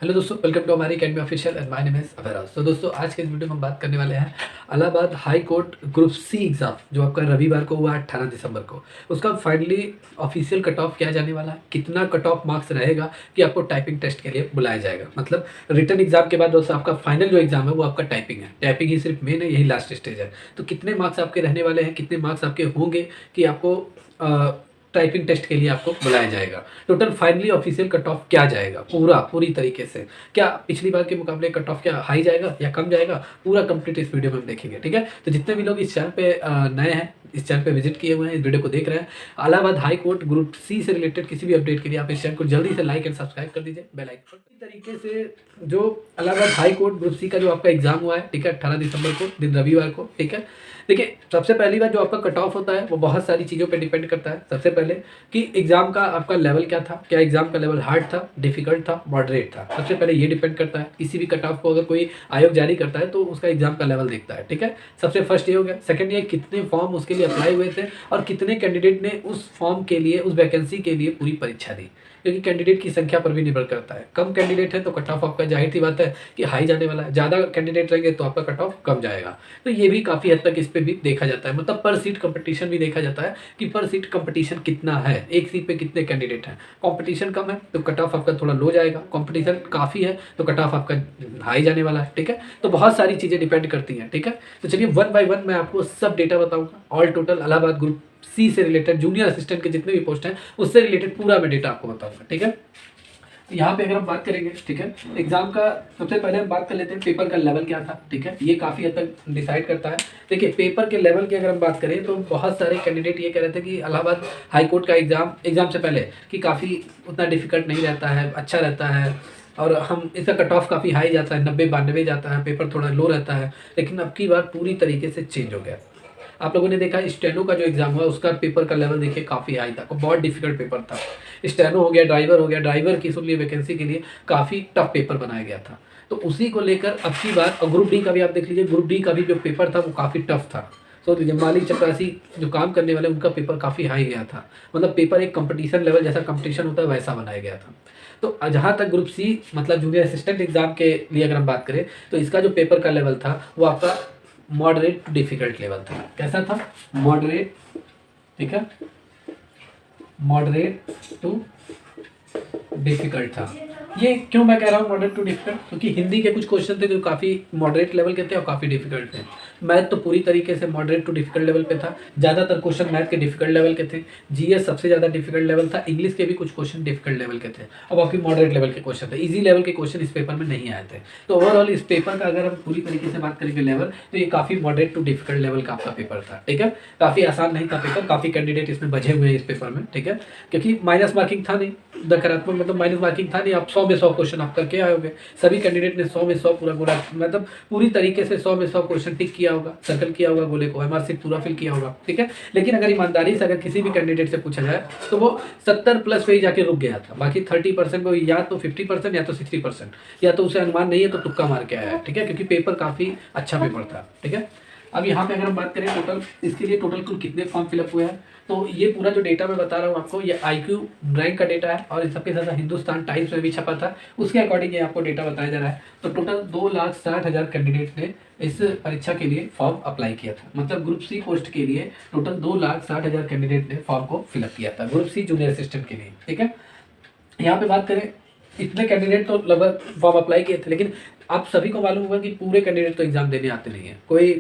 Hello दोस्तों, welcome to हमारी academy official and my name is Abhayraj. तो दोस्तों, आज के इस वीडियो में हम बात करने वाले हैं Allahabad high court group C exam जो आपका रविवार को हुआ 18 दिसंबर को। उसका फाइनली ऑफिशियल कट ऑफ क्या जाने वाला है, कितना कट ऑफ मार्क्स रहेगा कि आपको टाइपिंग टेस्ट के लिए बुलाया जाएगा। मतलब रिटन एग्जाम के बाद दोस्तों आपका फाइनल जो एग्जाम है वो आपका टाइपिंग है। टाइपिंग ही सिर्फ मेन है, यही लास्ट स्टेज है। तो कितने मार्क्स आपके रहने वाले हैं, कितने मार्क्स आपके होंगे कि आपको टाइपिंग टेस्ट के लिए आपको बुलाया जाएगा। Total finally official cut off क्या जाएगा पूरी तरीके से, क्या पिछली बार के मुकाबले कट ऑफ क्या हाई जाएगा या कम जाएगा, पूरा कंप्लीट इस वीडियो में हम देखेंगे। ठीक है, तो जितने भी लोग इस चैनल पे नए हैं, इस चैनल पे विजिट किए हुए हैं, इस वीडियो को देख रहे हैं, Allahabad high court group C से रिलेटेड किसी भी अपडेट के लिए आप इस चैनल को जल्दी से लाइक एंड सब्सक्राइब कर दीजिए, बेल आइकन। इसी तरीके से जो Allahabad high court group C का जो आपका एग्जाम हुआ है, ठीक है, 18 दिसंबर को, दिन रविवार को। ठीक है, देखिए सबसे पहली बात जो आपका कट ऑफ होता है वो बहुत सारी चीज़ों पे डिपेंड करता है। सबसे पहले कि एग्ज़ाम का आपका लेवल क्या था, क्या एग्ज़ाम का लेवल हार्ड था, डिफिकल्ट था, मॉडरेट था। सबसे पहले ये डिपेंड करता है। किसी भी कट ऑफ को अगर कोई आयोग जारी करता है तो उसका एग्ज़ाम का लेवल देखता है। ठीक है, सबसे फर्स्ट ये हो गया। सेकंड ये कितने फॉर्म उसके लिए अप्लाई हुए थे और कितने कैंडिडेट ने उस फॉर्म के लिए, उस वैकेंसी के लिए पूरी परीक्षा दी, क्योंकि कैंडिडेट की संख्या पर भी निर्भर करता है। कम कैंडिडेट है तो कट ऑफ आपका जाहिर सी बात है कि हाई जाने वाला है, ज़्यादा कैंडिडेट रहेंगे तो आपका कट ऑफ कम जाएगा। तो ये भी काफ़ी हद तक इस पे भी देखा जाता है। मतलब पर सीट कंपटीशन भी देखा जाता है कि पर सीट कंपटीशन कितना है, एक सीट पे कितने कैंडिडेट हैं। कंपटीशन कम है तो कट ऑफ आपका थोड़ा लो जाएगा, कंपटीशन काफ़ी है तो कट ऑफ आपका हाई जाने वाला है। ठीक है, तो बहुत सारी चीज़ें डिपेंड करती हैं। ठीक है, तो चलिए वन बाय वन मैं आपको सब डेटा बताऊँगा। All total Allahabad group C से रिलेटेड जूनियर असिस्टेंट के जितने भी पोस्ट हैं उससे रिलेटेड पूरा मैं डेटा आपको बताऊंगा। ठीक है, तो यहाँ पे अगर हम बात करेंगे, ठीक है, एग्जाम का सबसे पहले हम बात कर लेते हैं पेपर का लेवल क्या था। ठीक है, ये काफ़ी हद तक डिसाइड करता है। देखिए पेपर के लेवल की अगर हम बात करें तो बहुत सारे कैंडिडेट ये कह रहे थे कि इलाहाबाद हाई कोर्ट का एग्जाम से पहले कि काफ़ी उतना डिफिकल्ट नहीं रहता है, अच्छा रहता है और हम इसका कट ऑफ काफ़ी हाई जाता है, 90-92 जाता है, पेपर थोड़ा लो रहता है। लेकिन अब की बार पूरी तरीके से चेंज हो गया। आप लोगों ने देखा स्टेनो का जो एग्जाम हुआ उसका पेपर का लेवल देखिए काफ़ी हाई था, बहुत डिफिकल्ट पेपर था। स्टेनो हो गया, ड्राइवर हो गया, ड्राइवर की सुन लिए वैकेंसी के लिए काफ़ी टफ पेपर बनाया गया था। तो उसी को लेकर अब की बार, और ग्रुप डी का भी आप देख लीजिए, ग्रुप डी का भी जो पेपर था वो काफ़ी टफ था। सोच लीजिए माली चपरासी जो काम करने वाले उनका पेपर काफ़ी हाई गया था। मतलब पेपर एक कंपटीशन लेवल जैसा कंपटीशन होता है वैसा बनाया गया था। तो जहाँ तक ग्रुप सी मतलब जूनियर असिस्टेंट एग्जाम के लिए अगर हम बात करें तो इसका जो पेपर का लेवल था वो आपका मॉडरेट टू डिफिकल्ट लेवल था। कैसा था? मॉडरेट। ठीक है, मॉडरेट टू डिफिकल्ट था। ये क्यों मैं कह रहा हूँ मॉडरेट टू डिफिकल्ट, क्योंकि हिंदी के कुछ क्वेश्चन थे जो काफ़ी मॉडरेट लेवल के थे और काफ़ी डिफिकल्ट थे। मैथ तो पूरी तरीके से मॉडरेट टू डिफिकल्ट लेवल पे था, ज़्यादातर क्वेश्चन मैथ के डिफिकल्ट लेवल के थे। जीएस सबसे ज़्यादा डिफिकल्ट लेवल था, इंग्लिश के भी कुछ क्वेश्चन डिफिकल्ट लेवल के थे और बाकी मॉडरेट लेवल के क्वेश्चन थे। ईजी लेवल के क्वेश्चन इस पेपर में नहीं आए थे। तो ओवरऑल इस पेपर का अगर हम पूरी तरीके से बात करेंगे लेवल, तो ये काफ़ी मॉडरेट टू डिफिकल्ट लेवल का आपका पेपर था। ठीक है, काफ़ी आसान नहीं था पेपर, काफ़ी कैंडिडेट इसमें बचे हुए हैं इस पेपर में। ठीक है, क्योंकि माइनस मार्किंग था नहीं, नकारात्मक मतलब माइनस मार्किंग था नहीं। आप 100 में 100 क्वेश्चन आप करके आए होंगे, सभी कैंडिडेट ने 100 में 100 पूरा पूरा मतलब पूरी तरीके से 100 में 100 क्वेश्चन टिक किया होगा, सर्कल किया होगा, गोले को एमआरसी पूरा फिल किया होगा। ठीक है, लेकिन अगर ईमानदारी से अगर किसी भी कैंडिडेट से पूछा जाए तो वो 70 प्लस पे ही जाके रुक गया था। बाकी 30% को या तो 50% या तो 60%, या तो उसे अनुमान नहीं है तो तुक्का मार के आया है। ठीक है, क्योंकि पेपर काफ़ी अच्छा पेपर था। ठीक है, अब यहाँ पे अगर हम बात करें टोटल इसके लिए टोटल कुल कितने फॉर्म फिलअप हुए हैं, तो ये पूरा जो डेटा मैं बता रहा हूँ आपको, ये IQ रैंक का डेटा है और सबके साथ हिंदुस्तान टाइम्स में भी छपा था, उसके अकॉर्डिंग ये आपको डेटा बताया जा रहा है। तो टोटल 2,60,000 कैंडिडेट ने इस परीक्षा के लिए फॉर्म अप्लाई किया था। मतलब ग्रुप सी पोस्ट के लिए टोटल 2,60,000 कैंडिडेट ने फॉर्म को फिलअप किया था, ग्रुप सी जूनियर असिस्टेंट के लिए। ठीक है, यहाँ पे बात करें इतने कैंडिडेट तो लगभग फॉर्म अप्लाई किए थे, लेकिन आप सभी को मालूम होगा कि पूरे कैंडिडेट तो एग्जाम देने आते नहीं है। कोई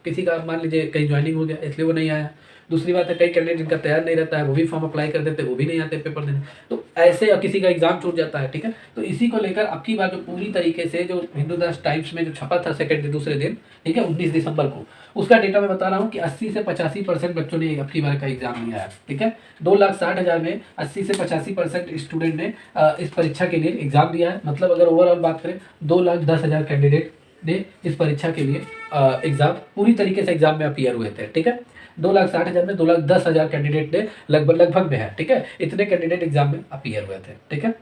किसी का मान लीजिए कहीं ज्वाइनिंग हो गया इसलिए वो नहीं आया। दूसरी बात है कई कैंडिडेट जिनका तैयार नहीं रहता है वो भी फॉर्म अप्लाई कर देते, वो भी नहीं आते पेपर देने। तो ऐसे या किसी का एग्जाम छूट जाता है। ठीक है, तो इसी को लेकर अब की बार जो पूरी तरीके से जो हिंदुस्तान टाइम्स में जो छपा था सेकंड दूसरे दिन, ठीक है, 19 दिसंबर को, उसका डेटा मैं बता रहा हूँ कि 80 से 85% बच्चों ने अब की बार का एग्जाम दिया है। ठीक है, 2,60,000 में 80 से 85% स्टूडेंट ने इस परीक्षा के लिए एग्जाम दिया है। मतलब अगर ओवरऑल बात करें 2,10,000 कैंडिडेट ने इस परीक्षा के लिए एग्जाम पूरी तरीके से एग्जाम में अपीयर हुए थे। ठीक है, 2,60,000 में 2,10,000 कैंडिडेट ने लगभग में है। ठीक है, इतने कैंडिडेट एग्जाम में अपीयर हुए थे। ठीक है,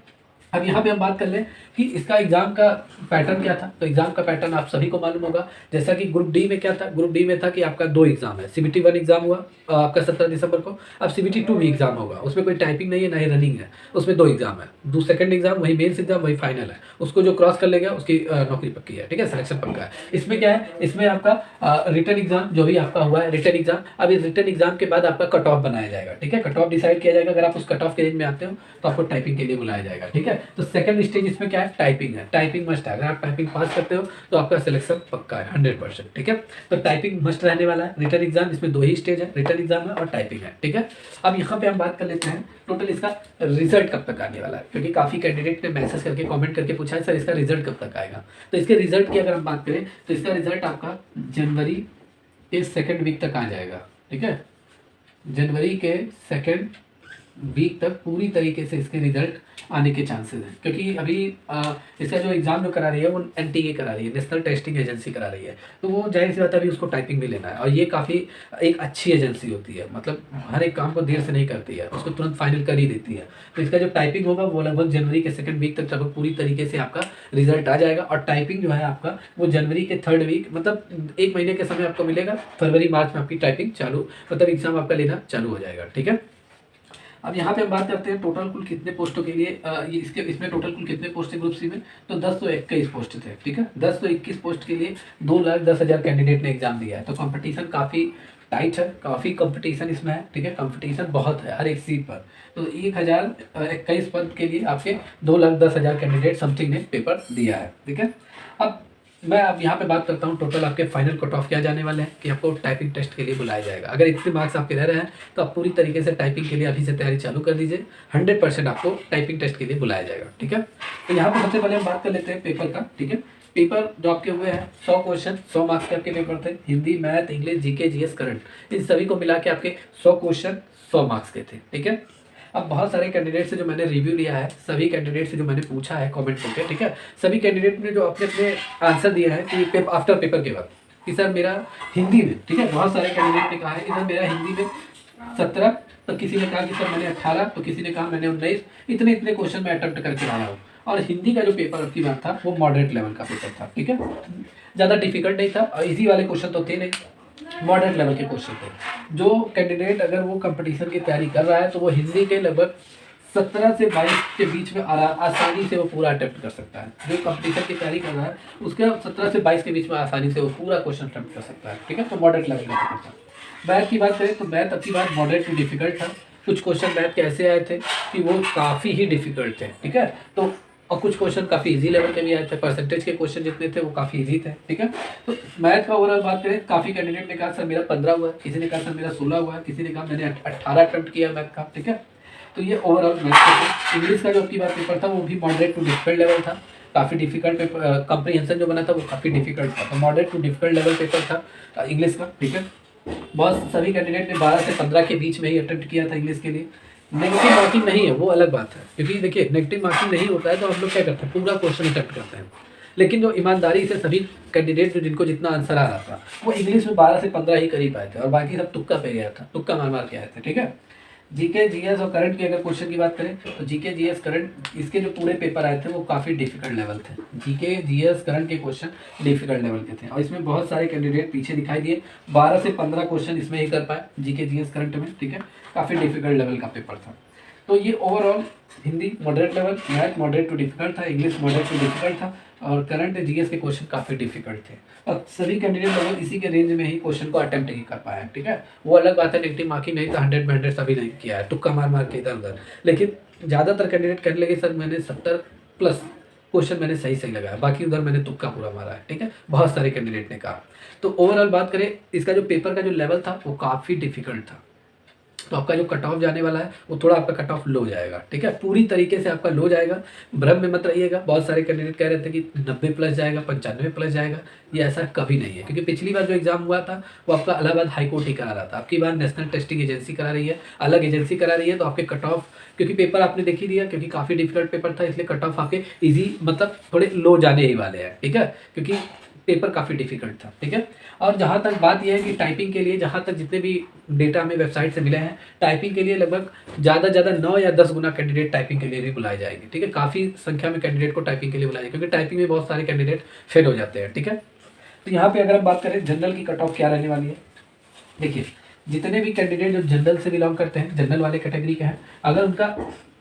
अब यहाँ पे हम बात कर लें कि इसका एग्ज़ाम का पैटर्न क्या था। तो एग्ज़ाम का पैटर्न आप सभी को मालूम होगा। जैसा कि ग्रुप डी में क्या था, ग्रुप डी में था कि आपका 2 एग्ज़ाम है। सीबीटी 1 एग्ज़ाम हुआ आपका 17 दिसंबर को। अब सीबीटी 2 भी एग्ज़ाम होगा। उसमें कोई टाइपिंग नहीं है, ना ही रनिंग है। उसमें 2 एग्ज़ाम है। सेकंड एग्ज़ाम वही मेन्स एग्ज़ाम, वही फाइनल है। उसको जो क्रॉस कर लेगा उसकी नौकरी पक्की है, ठीक है, सिलेक्शन पक्का है। इसमें क्या है, इसमें आपका रिटन एग्ज़ाम जो भी आपका हुआ है, रिटन एग्ज़ाम। अब इस रिटन एग्ज़ाम के बाद आपका कट ऑफ बनाया जाएगा, ठीक है। कट ऑफ डिसाइड किया जाएगा। अगर आप उस कट ऑफ के रेंज में आते हो तो आपको टाइपिंग के लिए बुलाया जाएगा, ठीक है। तो सेकंड स्टेज इसमें क्या है, टाइपिंग है। टाइपिंग मस्ट है। अगर आप टाइपिंग पास करते हो तो आपका सिलेक्शन पक्का है 100%, ठीक है। तो टाइपिंग मस्ट रहने वाला है। रिटन एग्जाम, इसमें 2 ही स्टेज है, रिटन एग्जाम है और टाइपिंग है, ठीक है। अब यहाँ पे हम बात कर लेते हैं टोटल इसका रिजल्ट कब तक आने वाला है, क्योंकि काफ़ी कैंडिडेट ने मैसेज करके कमेंट करके पूछा है सर इसका रिजल्ट कब तक आएगा। तो इसके रिजल्ट की अगर हम बात करें तो इसका रिजल्ट आपका जनवरी के सेकेंड वीक तक आ जाएगा, ठीक है। जनवरी के सेकेंड वीक तक पूरी तरीके से इसके रिजल्ट आने के चांसेस हैं, क्योंकि अभी इसका जो एग्ज़ाम जो करा रही है वो एनटीए करा रही है, नेशनल टेस्टिंग एजेंसी करा रही है। तो वो जाहिर सी बात है अभी उसको टाइपिंग भी लेना है, और ये काफ़ी एक अच्छी एजेंसी होती है, मतलब हर एक काम को देर से नहीं करती है, उसको तुरंत फाइनल कर ही देती है। तो इसका जो टाइपिंग होगा वो लगभग जनवरी के सेकंड वीक तक लगभग पूरी तरीके से आपका रिजल्ट आ जाएगा। और टाइपिंग जो है आपका वो जनवरी के थर्ड वीक, मतलब 1 महीने के समय आपको मिलेगा। फरवरी मार्च में आपकी टाइपिंग चालू, मतलब एग्ज़ाम आपका लेना चालू हो जाएगा, ठीक है। अब यहाँ पे हम बात करते हैं टोटल कुल कितने पोस्टों के लिए ये इसमें टोटल कुल कितने पोस्ट थे ग्रुप सी में। तो 10 तो 21 पोस्ट थे, ठीक है। 10 तो 21 पोस्ट के लिए 2,10,000 कैंडिडेट ने एग्जाम दिया है। तो कंपटीशन काफ़ी टाइट है, काफ़ी कंपटीशन इसमें है, ठीक है। कंपटीशन बहुत है हर एक सीट पर। तो 1,021 पद के लिए आपके 2,10,000 कैंडिडेट समथिंग ने पेपर दिया है, ठीक है। अब मैं अब यहाँ पे बात करता हूँ टोटल आपके फाइनल कट ऑफ क्या जाने वाले हैं कि आपको टाइपिंग टेस्ट के लिए बुलाया जाएगा। अगर इतने मार्क्स आपके रह रहे हैं तो आप पूरी तरीके से टाइपिंग के लिए अभी से तैयारी चालू कर दीजिए। 100% आपको टाइपिंग टेस्ट के लिए बुलाया जाएगा, ठीक है। तो यहाँ पे सबसे पहले हम बात कर लेते हैं पेपर का, ठीक है। पेपर जो आपके हुए हैं 100 क्वेश्चन, 100 मार्क्स के आपके पेपर थे। Hindi, math, English, GK, GS, current, इन सभी को मिला के आपके 100 क्वेश्चन 100 मार्क्स के थे, ठीक है। अब बहुत सारे कैंडिडेट से जो मैंने रिव्यू लिया है, सभी कैंडिडेट से जो मैंने पूछा है कमेंट करके, ठीक है, सभी कैंडिडेट ने जो अपने अपने आंसर दिया है कि आफ्टर पेपर के बाद कि सर मेरा हिंदी में, ठीक है, बहुत सारे कैंडिडेट ने कहा है कि सर मेरा हिंदी में 17, तो किसी ने कहा कि सर मैंने 18, तो किसी ने कहा मैंने 19, इतने इतने क्वेश्चन मैं अटेम्प्ट करके आया हूँ। और हिंदी का जो पेपर अब की बात था वो मॉडरेट लेवल का पेपर था, ठीक है, ज़्यादा डिफिकल्ट नहीं था और इजी वाले क्वेश्चन तो थे नहीं, मॉडरेट लेवल के क्वेश्चन थे। जो कैंडिडेट अगर वो कंपटीशन की तैयारी कर रहा है तो वो हिंदी के लगभग 17 से 22 के बीच में आसानी से वो पूरा अटेम्प्ट कर सकता है। जो कंपटीशन की तैयारी कर रहा है उसके 17 से 22 के बीच में आसानी से वो पूरा क्वेश्चन अटेम्प्ट कर सकता है, ठीक है। तो मॉडरेट लेवल का पेपर था। मैथ की बात करें तो मैथ अब की बात मॉडरेट टू डिफिकल्ट था। कुछ क्वेश्चन मैथ के ऐसे आए थे कि वो काफ़ी ही डिफिकल्ट थे, ठीक है। तो और कुछ क्वेश्चन काफ़ी इजी लेवल के भी आए थे। परसेंटेज के क्वेश्चन जितने थे वो काफ़ी इजी थे, ठीक है। तो मैथ का ओवरऑल बात करें, काफ़ी कैंडिडेट ने कहा सर मेरा 15 हुआ है, किसी ने कहा सर मेरा 16 हुआ है, किसी ने कहा मैंने 18 अटेम्प्ट किया मैथ का, ठीक है। तो ये ओवरऑल मैथ का। इंग्लिश का जो आपकी बात पेपर था वो भी मॉडरेट टू डिफिकल्ट लेवल था। काफ़ी डिफिकल्ट पेपर, कंप्रीहेंशन जो बना था वो काफ़ी डिफिकल्ट था। तो moderate to difficult level paper था इंग्लिश का, ठीक है। बहुत सभी कैंडिडेट ने 12 से 15 के बीच में ही अटेम्प्ट किया था इंग्लिश के लिए। नेगेटिव मार्किंग नहीं है, वो अलग बात है, क्योंकि देखिए नेगेटिव मार्किंग नहीं होता है तो हम लोग क्या करते हैं, पूरा क्वेश्चन अटेम्प्ट करते हैं। लेकिन जो ईमानदारी से सभी कैंडिडेट जो जिनको जितना आंसर आ रहा था वो इंग्लिश में 12 से 15 ही कर ही पाए थे और बाकी सब तुक्का पे गया था, तुक्का मार मार के आए थे, ठीक है। जीके, जीएस और करंट की अगर क्वेश्चन की बात करें तो जीके, जीएस, करंट इसके जो पूरे पेपर आए थे वो काफ़ी डिफिकल्ट लेवल थे। जीके, जीएस, करंट के क्वेश्चन डिफिकल्ट लेवल के थे और इसमें बहुत सारे कैंडिडेट पीछे दिखाई दिए। 12 से 15 क्वेश्चन इसमें ही कर पाए जीके, जीएस, करंट में, ठीक है। काफ़ी डिफिकल्ट लेवल का पेपर था। तो ये overall Hindi moderate level, math moderate to difficult था, इंग्लिश मॉडरेट टू डिफिकल्ट था और करंट जीएस के क्वेश्चन काफ़ी डिफिकल्ट थे। और सभी कैंडिडेट लोग इसी के रेंज में ही क्वेश्चन को अटेम्प्ट नहीं कर पाए, ठीक है। वो अलग बात है, नेगेटिव मार्किंग नहीं तो 100 में 100 सभी नहीं किया है, तुक्का मार मार के इधर उधर। लेकिन ज़्यादातर कैंडिडेट कहने लगे सर मैंने 70+ क्वेश्चन मैंने सही सही लगाया, बाकी उधर मैंने तुक्का पूरा मारा है, ठीक है। बहुत सारे कैंडिडेट ने कहा। तो ओवरऑल बात करें इसका जो पेपर का जो लेवल था वो काफ़ी डिफिकल्ट था। तो आपका जो कट ऑफ जाने वाला है वो थोड़ा आपका कट ऑफ लो जाएगा, ठीक है, पूरी तरीके से आपका लो जाएगा। भ्रम में मत रहिएगा। बहुत सारे कैंडिडेट कह रहे थे कि 90+ जाएगा, 95+ जाएगा, ये ऐसा कभी नहीं है, क्योंकि पिछली बार जो एग्जाम हुआ था वो आपका इलाहाबाद हाई कोर्ट ही करा रहा था। आपकी बार नेशनल टेस्टिंग एजेंसी करा रही है, अलग एजेंसी करा रही है। तो आपके कट ऑफ, क्योंकि पेपर आपने देख ही दिया, क्योंकि काफ़ी डिफिकल्ट पेपर था इसलिए कट ऑफ आपके ईजी मतलब थोड़े लो जाने ही वाले हैं, ठीक है। क्योंकि पेपर काफ़ी डिफिकल्ट था, ठीक है। और जहाँ तक बात यह है कि टाइपिंग के लिए जहाँ तक जितने भी डेटा हमें वेबसाइट से मिले हैं, टाइपिंग के लिए लगभग ज़्यादा से ज़्यादा 9 या 10 गुना कैंडिडेट टाइपिंग के लिए भी बुलाए जाएंगे, ठीक है। काफ़ी संख्या में कैंडिडेट को टाइपिंग के लिए बुलाया जाएगा, क्योंकि टाइपिंग में बहुत सारे कैंडिडेट फेल हो जाते हैं, ठीक है। तो यहाँ पे अगर हम बात करें जनरल की कट ऑफ क्या रहने वाली है, देखिए जितने भी कैंडिडेट जो जनरल से बिलोंग करते हैं, जनरल वाले कैटेगरी के हैं, अगर उनका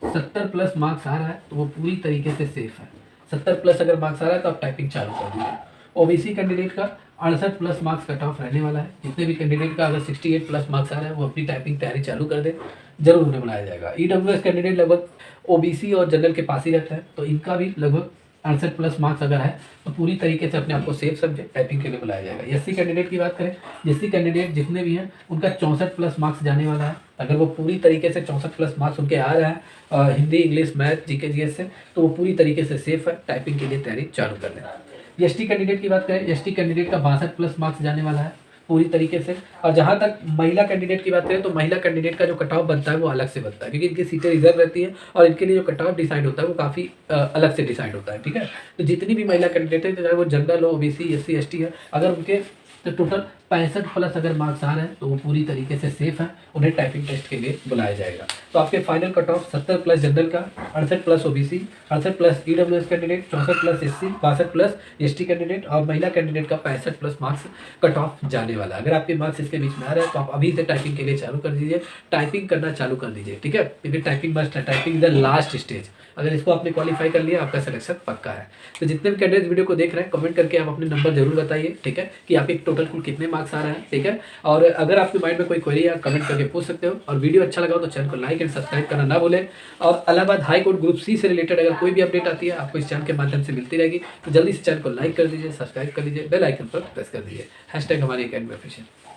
70 प्लस मार्क्स आ रहा है तो वो पूरी तरीके से सेफ है। 70 प्लस अगर मार्क्स आ रहा है तो आप टाइपिंग चालू कर दीजिए। ओबीसी कैंडिडेट का 68 प्लस मार्क्स कट ऑफ रहने वाला है। जितने भी कैंडिडेट का अगर 68 प्लस मार्क्स आ रहा है वो अपनी टाइपिंग तैयारी चालू कर दे, जरूर उन्हें बुलाया जाएगा। ईडब्ल्यूएस कैंडिडेट लगभग ओबीसी और जनरल के पास ही रहता है, तो इनका भी लगभग 68 प्लस मार्क्स अगर है तो पूरी तरीके से अपने आप को सेफ समझे, टाइपिंग के लिए बुलाया जाएगा। एससी कैंडिडेट की बात करें, एससी कैंडिडेट जितने भी हैं उनका 64 प्लस मार्क्स जाने वाला है। अगर वो पूरी तरीके से 64 प्लस मार्क्स उनके आ रहा है Hindi, English, math, GK, GS से, तो वो पूरी तरीके से सेफ है, टाइपिंग के लिए तैयारी चालू कर दें। एसटी कैंडिडेट की बात करें, एसटी कैंडिडेट का 62 प्लस मार्क्स जाने वाला है पूरी तरीके से। और जहाँ तक महिला कैंडिडेट की बात करें तो महिला कैंडिडेट का जो कट ऑफ बनता है वो अलग से बनता है, क्योंकि इनकी सीटें रिजर्व रहती है और इनके लिए जो कट ऑफ डिसाइड होता है वो काफ़ी अलग से डिसाइड होता है, ठीक है। तो जितनी भी महिला कैंडिडेट है, चाहे वो जनरल हो, ओबीसी, एससी, एसटी है, अगर उनके तो टोटल 65 प्लस अगर मार्क्स आ रहे हैं तो वो पूरी तरीके से सेफ है, उन्हें टाइपिंग टेस्ट के लिए बुलाया जाएगा। तो आपके final cut off 70 plus general का, 68 plus OBC, 68 plus EWS candidate, 64 plus SC, 62 plus ST candidate और महिला कैंडिडेट का 65 प्लस मार्क्स कट ऑफ जाने वाला है। अगर आपके मार्क्स इसके बीच में आ रहे हैं तो आप अभी से टाइपिंग के लिए चालू कर दीजिए, टाइपिंग करना चालू कर दीजिए, ठीक है। क्योंकि टाइपिंग मस्ट है, typing is the last stage. अगर इसको आपने क्वालिफाई कर लिया आपका सिलेक्शन पक्का है। तो जितने भी कैंडिडेट वीडियो को देख रहे हैं कमेंट करके आप अपने नंबर जरूर बताइए, ठीक है, कि आपके टोटल कुल कितने मार्क्स आ रहे हैं, ठीक है। और अगर आपके माइंड में कोई क्वेरी है कमेंट करके पूछ सकते हो। और वीडियो अच्छा लगा हो तो चैनल को लाइक एंड सब्सक्राइब करना ना भूलें। और Allahabad high court group C से रिलेटेड अगर कोई भी अपडेट आती है आपको इस चैनल के माध्यम से मिलती रहेगी। तो जल्दी से चैनल को लाइक कर दीजिए, सब्सक्राइब कर लीजिए, बेल आइकन पर प्रेस कर दीजिए। हैशटैग हमारी अकेडमी ऑफिशियल।